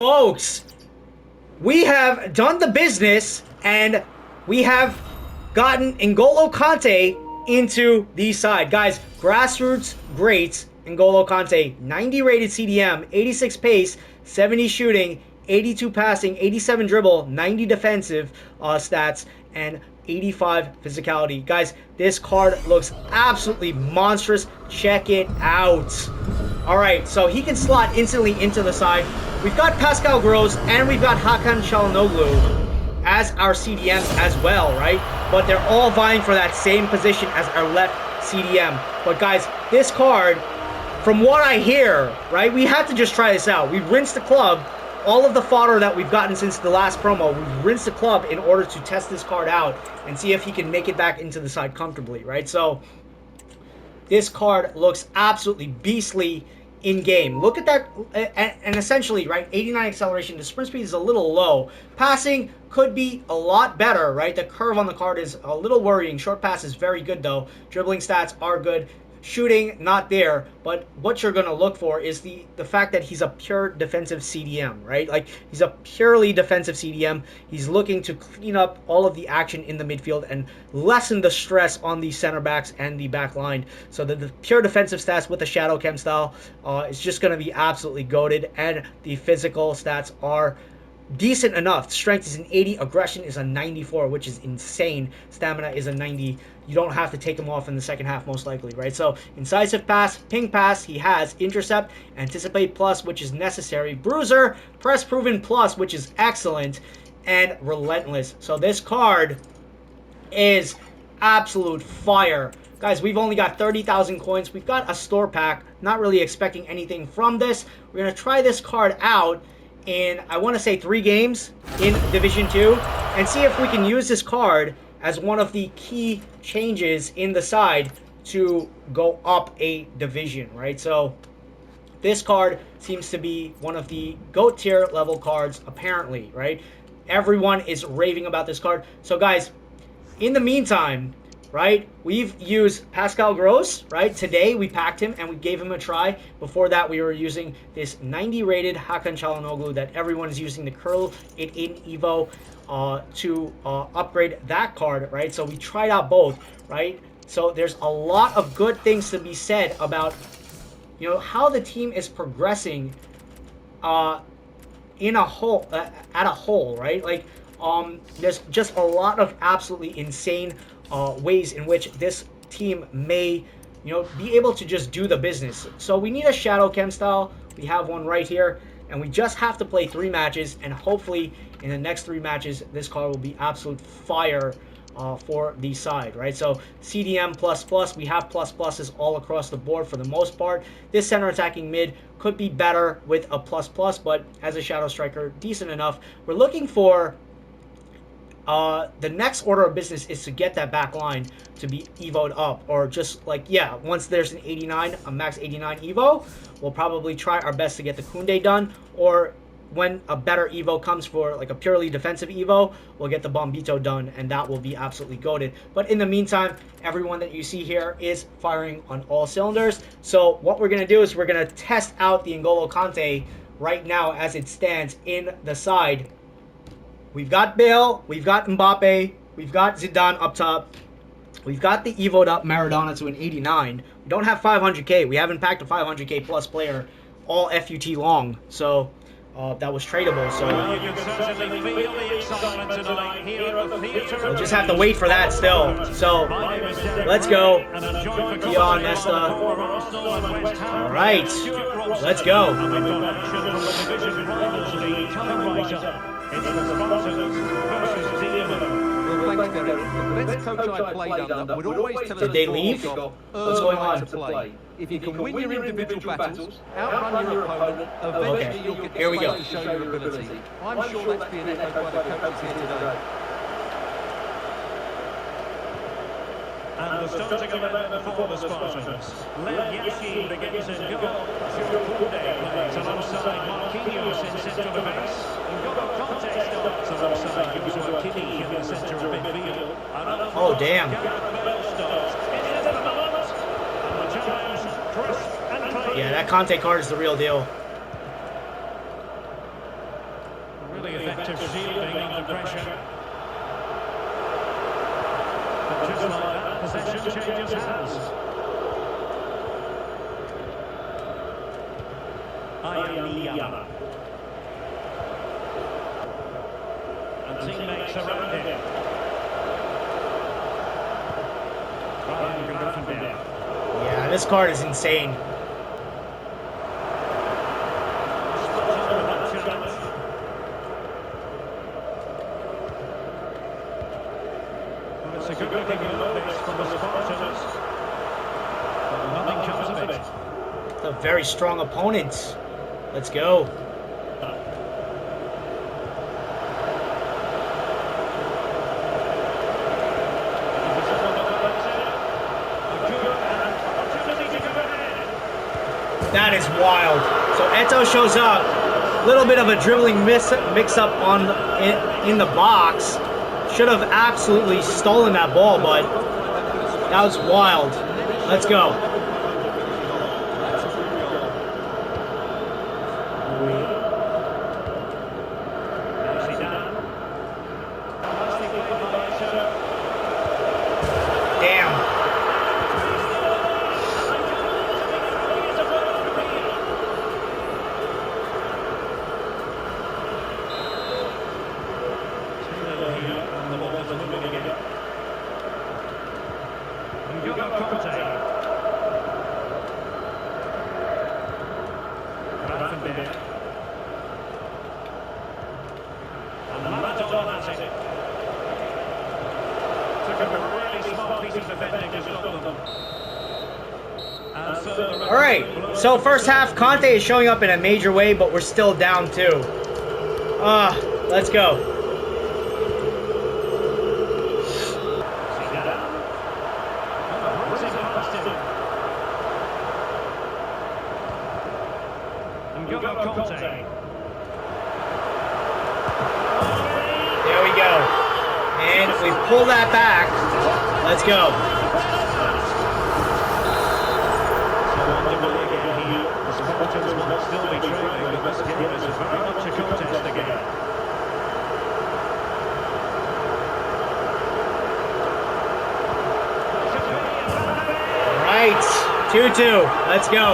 Folks, we have done the business and we have gotten N'Golo Kanté into the side. Guys, Grassroots greats N'Golo Kanté, 90 rated CDM, 86 pace, 70 shooting, 82 passing, 87 dribble, 90 defensive stats, and 85 physicality. Guys, this card looks absolutely monstrous. Check it out. Alright, so he can slot instantly into the side. We've got Pascal Groß and we've got Hakan Calhanoğlu as our CDMs as well, right? But they're all vying for that same position as our left CDM. But guys, this card, from what I hear, right, we had to just try this out. We've rinsed the club. All of the fodder that we've gotten since the last promo, we've rinsed the club in order to test this card out and see if he can make it back into the side comfortably, right? So this card looks absolutely beastly in game. Look at that, and essentially, right, 89 acceleration. The sprint speed is a little low. Passing could be a lot better, right? The curve on the card is a little worrying. Short pass is very good though. Dribbling stats are good. Shooting, not there, but what you're going to look for is the fact that he's a pure defensive CDM, right? Like, he's a purely defensive CDM. He's looking to clean up all of the action in the midfield and lessen the stress on the center backs and the back line. So the pure defensive stats with the Shadow Chem style is just going to be absolutely goated, and the physical stats are decent enough. Strength is an 80, aggression is a 94, which is insane. Stamina is a 90. You don't have to take him off in the second half, most likely, right? So, incisive pass, ping pass, he has intercept, anticipate plus, which is necessary, bruiser, press proven plus, which is excellent, and relentless. So, this card is absolute fire. Guys, we've only got 30,000 coins. We've got a store pack. Not really expecting anything from this. We're going to try this card out in, I want to say, 3 games in Division 2 and see if we can use this card as one of the key changes in the side to go up a division, right? So this card seems to be one of the GOAT tier level cards, apparently, right? Everyone is raving about this card. So guys, in the meantime, right, we've used Pascal Groß, right? Today we packed him and we gave him a try. Before that, we were using this 90 rated Hakan Calhanoğlu that everyone is using to curl it in Evo to upgrade that card, right? So we tried out both, right? So there's a lot of good things to be said about, you know, how the team is progressing in a whole, at a whole, right? Like, there's just a lot of absolutely insane ways in which this team may, you know, be able to just do the business. So we need a Shadow Chem style. We have one right here, and we just have to play 3 matches, and hopefully in the next 3 matches, this card will be absolute fire for the side, right? So CDM plus, we have pluses all across the board for the most part. This center attacking mid could be better with a plus, but as a Shadow Striker, decent enough. We're looking for the next order of business is to get that back line to be Evo'd up, or just like, yeah, once there's an 89, a max 89 Evo, we'll probably try our best to get the Kunde done, or when a better Evo comes for like a purely defensive Evo, we'll get the Bombito done, and that will be absolutely goated. But in the meantime, everyone that you see here is firing on all cylinders. So what we're going to do is we're going to test out the N'Golo Kanté right now as it stands in the side. We've got Bale, we've got Mbappe, we've got Zidane up top, we've got the Evo'd up Maradona to an 89. We don't have 500k. We haven't packed a 500k plus player all FUT long, so that was tradable. So we'll just have to wait for that still. So let's go. Keon, Nesta. All right, let's go. Did they leave? What's going on? If you can win your individual battles, outrun your opponent, eventually you'll get here we go. To show your ability. I'm sure that's being echoed by the coaches here today. And the starting 11 for the Spartans. Lev Yashin against N'Golo Kanté plays alongside Marquinhos in central defence. N'Golo Kanté starts alongside Joshua Kimmich in the centre of midfield. Oh, damn. Yeah, that Kante card is the real deal. really effective shielding under pressure. But just like that, possession changes hands. Ayamiyama. And teammates around him. Yeah, this card is insane. Well, it's a good looking move from the Spartans, but nothing comes of it. A very strong opponent. Let's go. That is wild. So Eto shows up. A little bit of a dribbling mix-up on in the box. Should have absolutely stolen that ball, but that was wild. Let's go. Damn. N'Golo Kanté. Raffenberg. And Maradona has it. Took a really smart piece of defending to stop them. All right, so first half, Kante is showing up in a major way, but we're still down 2. Let's go. N'Golo Kanté. There we go. And we pull that back. Let's go. The Spartans will still be trailing, but this game is very much a contest again. All right, 2-2. Let's go.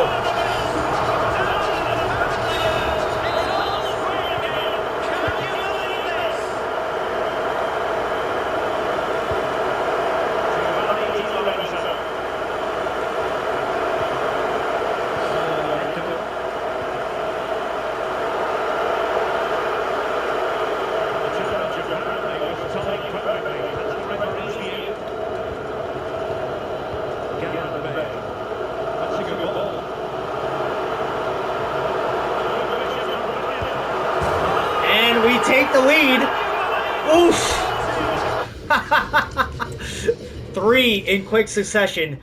And we take the lead. Oof. 3 in quick succession.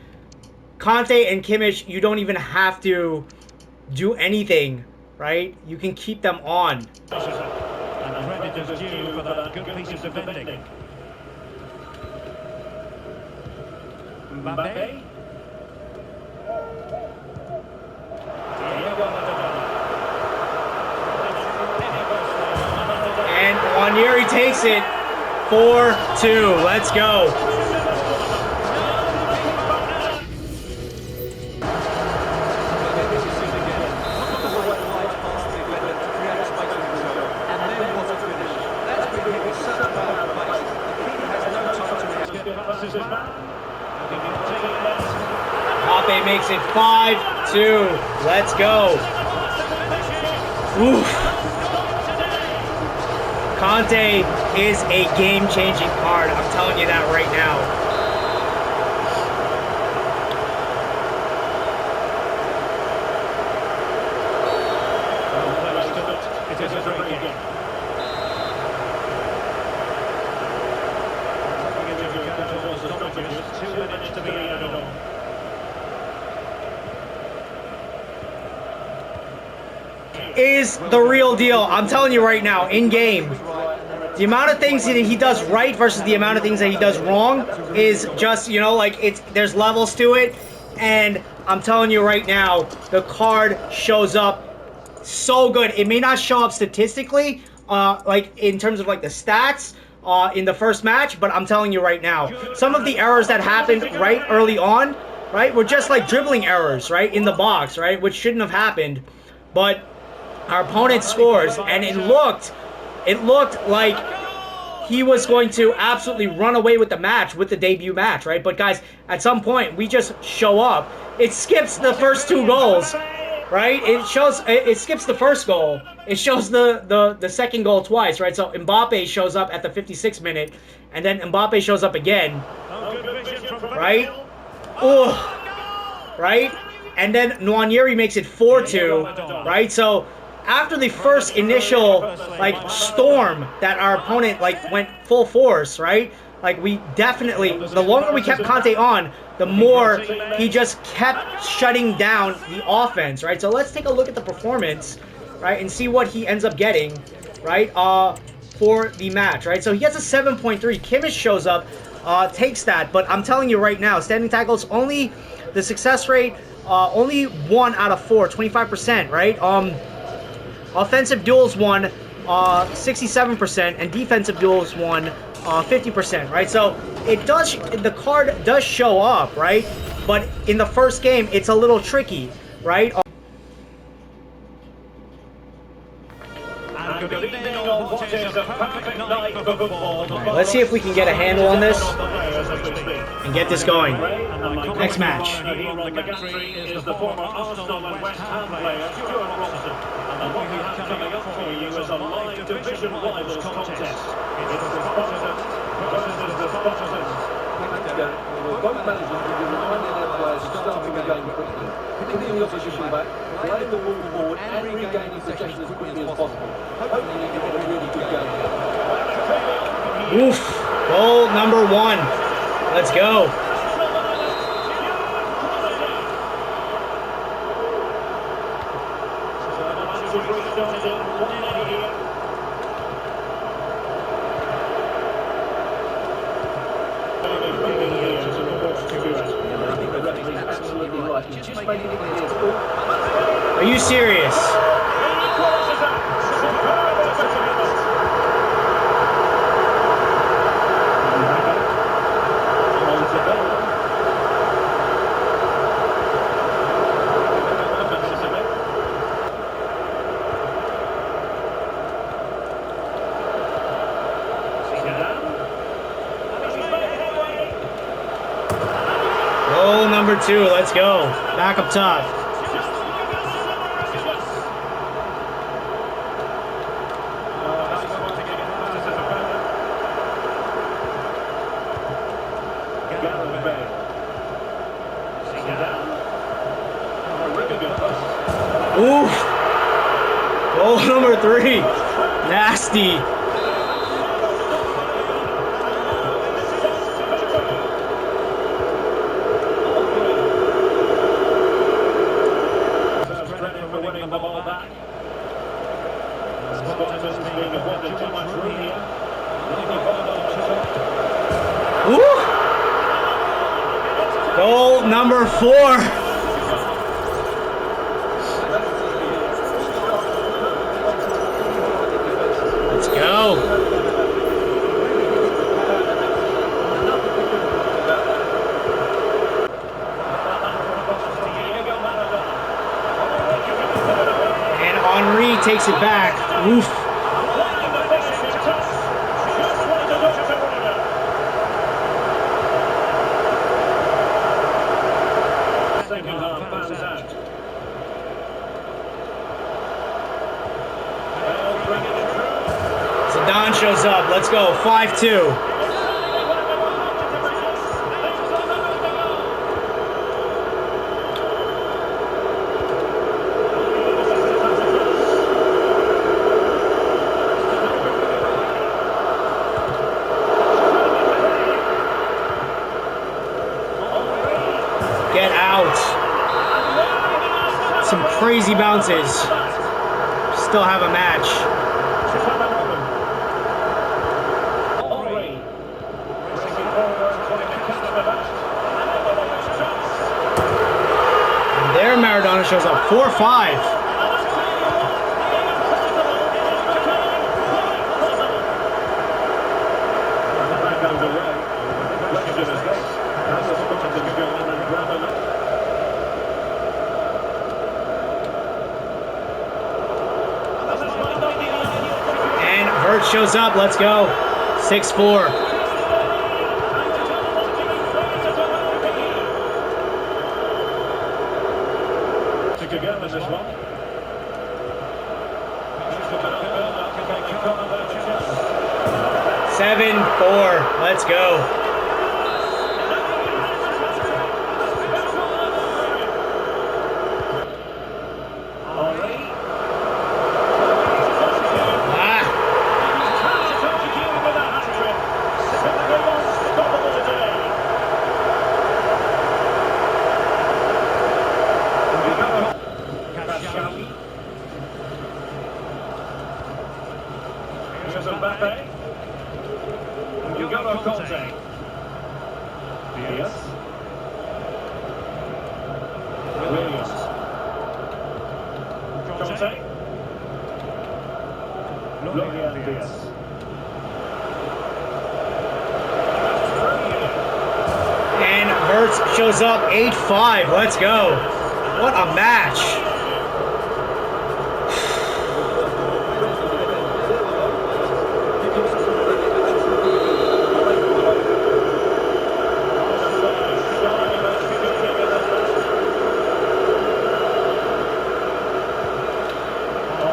Kante and Kimmich, you don't even have to do anything, right? You can keep them on. And credit is due for that good piece of defending. Mbappe. And Wanyeri takes it. 4-2. Let's go. Pape makes it 5-2. Let's go. Oof. Kante is a game-changing card. I'm telling you that right now. It is a great game. Taking into account all the stoppages, 2 minutes to be added on. Is the real deal. I'm telling you right now, in game, the amount of things that he does right versus the amount of things that he does wrong is just, you know, like there's levels to it. And I'm telling you right now, the card shows up so good. It may not show up statistically, like in terms of like the stats in the first match, but I'm telling you right now, some of the errors that happened right early on, right, were just like dribbling errors, right, in the box, right, which shouldn't have happened. But our opponent scores, and it looked like he was going to absolutely run away with the match, with the debut match, right? But guys, at some point, we just show up. It skips the first 2 goals, right? It skips the first goal. It shows the second goal twice, right? So Mbappe shows up at the 56th minute, and then Mbappe shows up again, right? Oh, right? And then Nwaneri makes it 4-2, right? So after the first initial like storm that our opponent like went full force, right? Like we definitely, the longer we kept Kante on, the more he just kept shutting down the offense, right? So let's take a look at the performance, right, and see what he ends up getting, right, for the match, right? So he gets a 7.3. Kimmich shows up, takes that, but I'm telling you right now, standing tackles only, the success rate, only 1 out of 4, 25%, right? Offensive duels won 67%, and defensive duels won 50%, right? So it does, the card does show up, right? But in the first game, it's a little tricky, right? Let's see if we can get a handle on this and get this going. Next match. Is the former Arsenal and West Ham player, and what we have coming up for you is a live division rivals contest. It's the Spartans versus the Spartans. Both managers will be reminding their players to start the game quickly, picking the opposition back, playing the ball forward and regaining possession as quickly as possible. Hopefully you can get a really good game. Oof. Goal number 1. Let's go. Are you serious? Goal number 2, let's go. Back up top. Oof. Goal number 3. Nasty. Ooh. Goal number 4. Let's go. And Henry takes it back. Oof. Zidane shows up. Let's go. 5-2. Get out. Some crazy bounces. Still have a match. And there Maradona shows up. 4-5. Evo'd shows up. Let's go. 6-4. To go in this one. 7-4. Let's go. Here's Mbappe. N'Golo Kanté. Diaz. Williams. Kante. Florian Diaz. And Evo'd shows up 8-5. Let's go. What a match.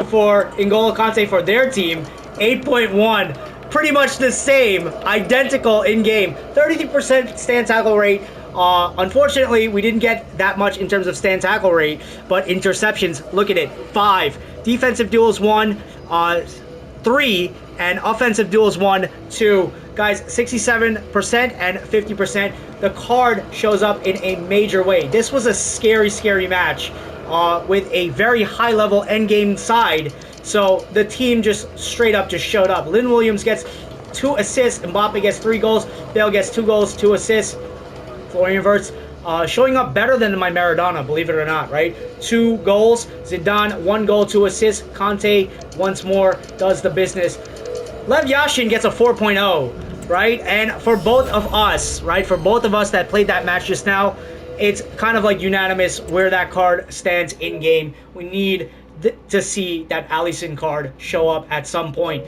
For N'Golo Kanté for their team, 8.1, pretty much the same, identical in game. 33% stand tackle rate. Unfortunately, we didn't get that much in terms of stand tackle rate, but interceptions, look at it, 5. Defensive duels 1, 3, and offensive duels 1, 2. Guys, 67% and 50%. The card shows up in a major way. This was a scary, scary match. With a very high-level endgame side, so the team just straight up just showed up. Lynn Williams gets 2 assists, Mbappe gets 3 goals, Bale gets 2 goals, 2 assists. Florian Wirtz showing up better than my Maradona, believe it or not, right? 2 goals, Zidane 1 goal, 2 assists. Kante once more does the business. Lev Yashin gets a 4.0, right? And for both of us, right? For both of us that played that match just now, it's kind of like unanimous where that card stands in game. We need to see that Alisson card show up at some point.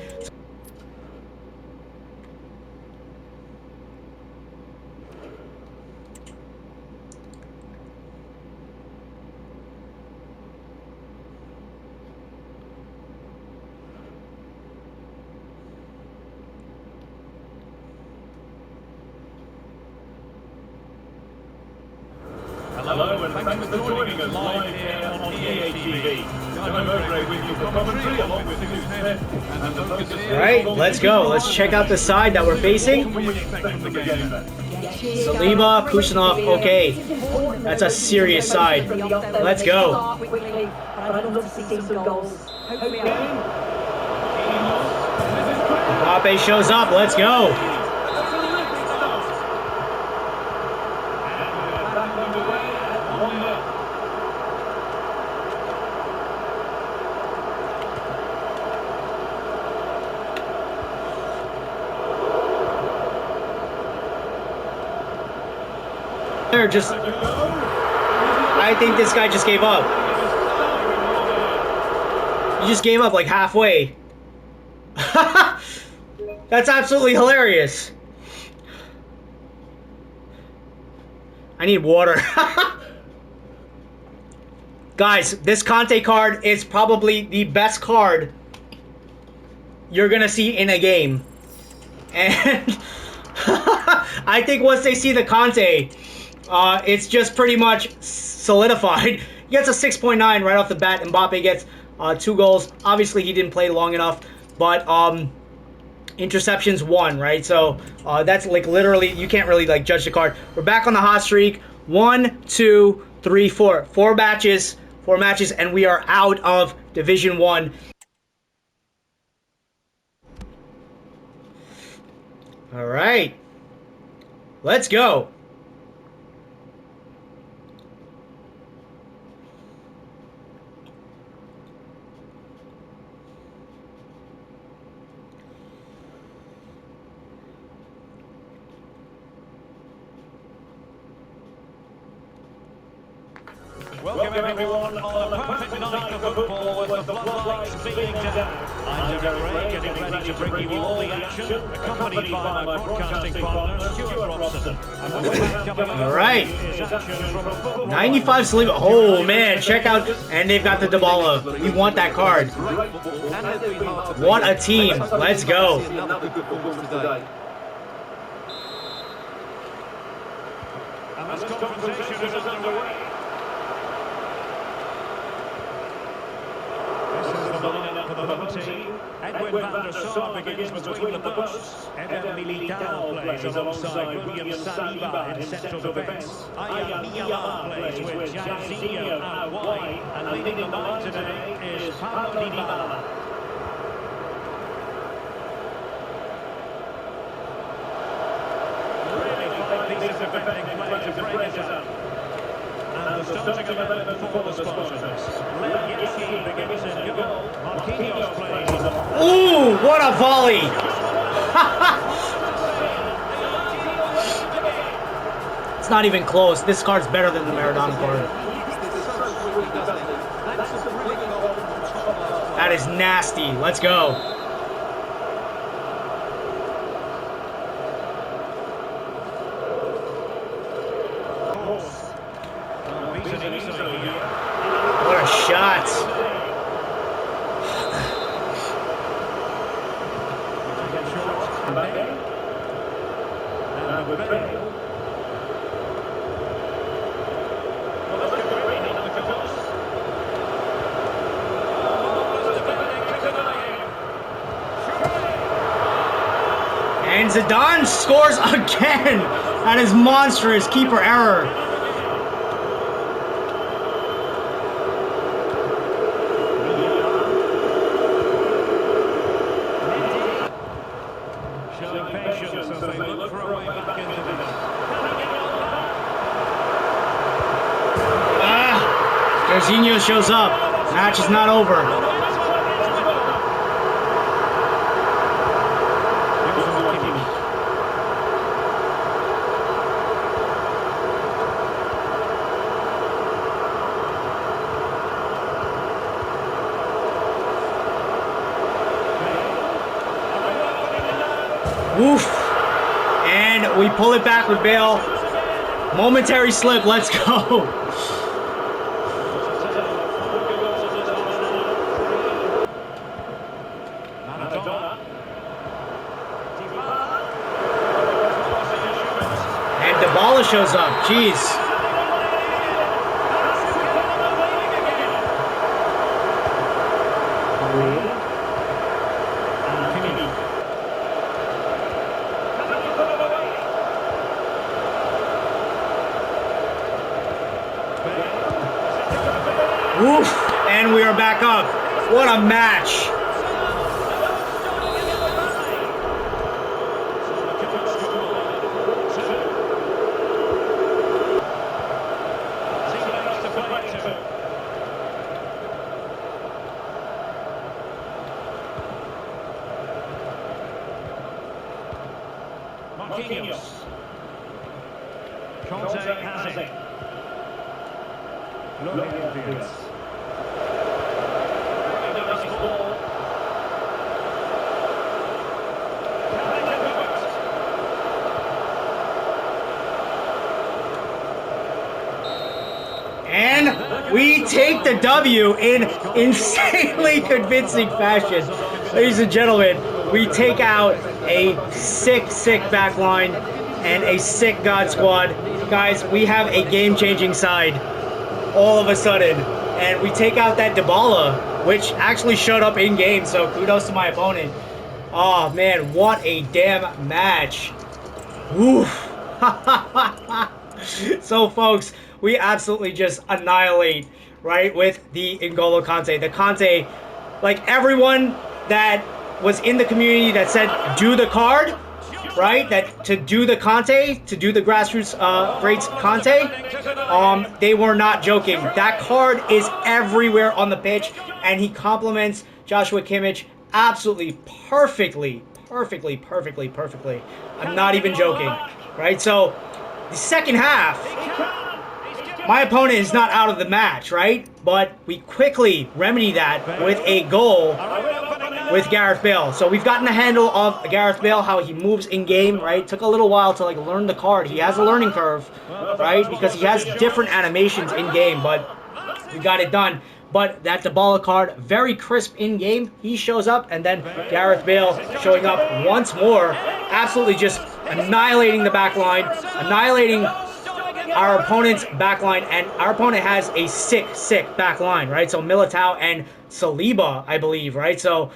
Hello and thanks for joining us live here on EATV. I'm over with you for commentary along with Stu Smith and the focus here. Alright, let's go. Let's check out the side that we're facing. What can we expect from the game then? Saliba, Kusanov, okay. That's a serious side. Let's go. Mbappe shows up, let's go. They're just, I think this guy just gave up. He just gave up like halfway. That's absolutely hilarious. I need water. Guys, this Kante card is probably the best card you're gonna see in a game. And I think once they see the Kante, it's just pretty much solidified. He gets a 6.9 right off the bat. Mbappe gets 2 goals. Obviously, he didn't play long enough, but interceptions 1, right? So that's like literally, you can't really like judge the card. We're back on the hot streak. 1, 2, 3, 4. 4 matches, and we are out of Division 1. All right, let's go. Welcome everyone on the perfect night of football with the floodlights being down. I'm Derek Ray, getting ready to bring you all the action, accompanied by my broadcasting partner, Stuart Robson. And with that coming up, All right. is action from football. 95 sleeve. Oh man, check out, and they've got the Dybala. We want that card. What a team. Let's go. Another good performance today. And this confrontation is underway. This is the line-up for the home team. Edwin van der Sar begins between the posts. Eder Militao plays alongside William Saliba in central defence. Aya Miyama plays with Jairzinho out wide. And leading the line today is Paulo Dybala. Really five pieces of defending play to break it up. And the starting 11 for the Spurs. Yashi begins in goal. Marquinhos plays. Ooh, what a volley. It's not even close. This card's better than the Maradona card. That is nasty. Let's go. What a shot. And Zidane scores again. That is monstrous. Keeper error. Showing patience as they look for a way back into this. Jairzinho shows up. Match is not over. Woof. And we pull it back with Bale. Momentary slip. Let's go. And Dybala shows up. Jeez. Woof. And we are back up. What a match. Marquinhos. Kante has it. Lopez. And we take the W in insanely convincing fashion. Ladies and gentlemen, we take out a sick back line and a sick God squad. Guys, we have a game-changing side all of a sudden. And we take out that Dybala, which actually showed up in-game, so kudos to my opponent. Oh, man, what a damn match. Woof. So, folks, we absolutely just annihilate, right, with the N'Golo Kanté. The Kante, like everyone that was in the community that said, do the card, right, that to do the Kante, to do the Grassroots Greats Kante, they were not joking. That card is everywhere on the pitch, and he complements Joshua Kimmich absolutely perfectly. I'm not even joking, right? So, the second half, my opponent is not out of the match, right? But we quickly remedy that with a goal with Gareth Bale. So we've gotten the handle of Gareth Bale, how he moves in game, right? Took a little while to like learn the card. He has a learning curve, right? Because he has different animations in game, but we got it done. But that Dybala card, very crisp in game. He shows up, and then Gareth Bale showing up once more, absolutely just annihilating the back line, annihilating our opponent's back line, and our opponent has a sick back line, right? So Militao and Saliba, I believe, right? So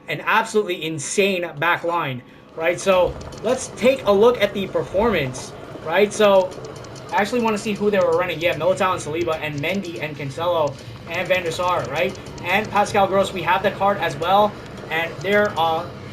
an absolutely insane back line, right? So let's take a look at the performance, right? So I actually want to see who they were running. Yeah, Militao and Saliba and Mendy and Cancelo and Van der Sar, right? And Pascal Groß, we have the card as well. And their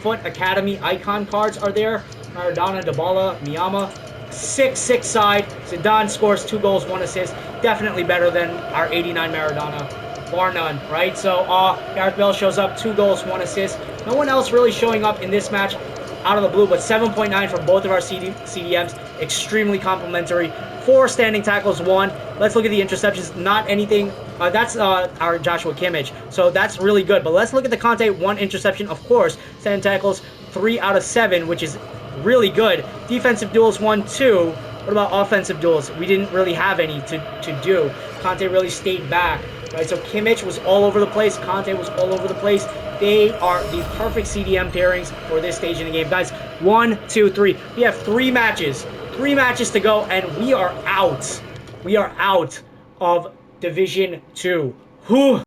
Foot Academy icon cards are there. Maradona, Dybala, Miyama. Sick side. Zidane scores 2 goals, 1 assist. Definitely better than our 89 Maradona. Bar none, right? So Gareth Bale shows up, 2 goals, 1 assist. No one else really showing up in this match out of the blue, but 7.9 for both of our CDMs. Extremely complimentary. 4 standing tackles, 1. Let's look at the interceptions. Not anything. That's our Joshua Kimmich. So that's really good. But let's look at the Kante. 1 interception, of course. 10 tackles, 3 out of 7, which is really good. Defensive duels, 1, 2. What about offensive duels? We didn't really have any to do. Kante really stayed back. Right, so Kimmich was all over the place. Kante was all over the place. They are the perfect CDM pairings for this stage in the game. Guys, 1, 2, 3. We have 3 matches. 3 matches to go, and we are out. We are out of Division 2. Whew.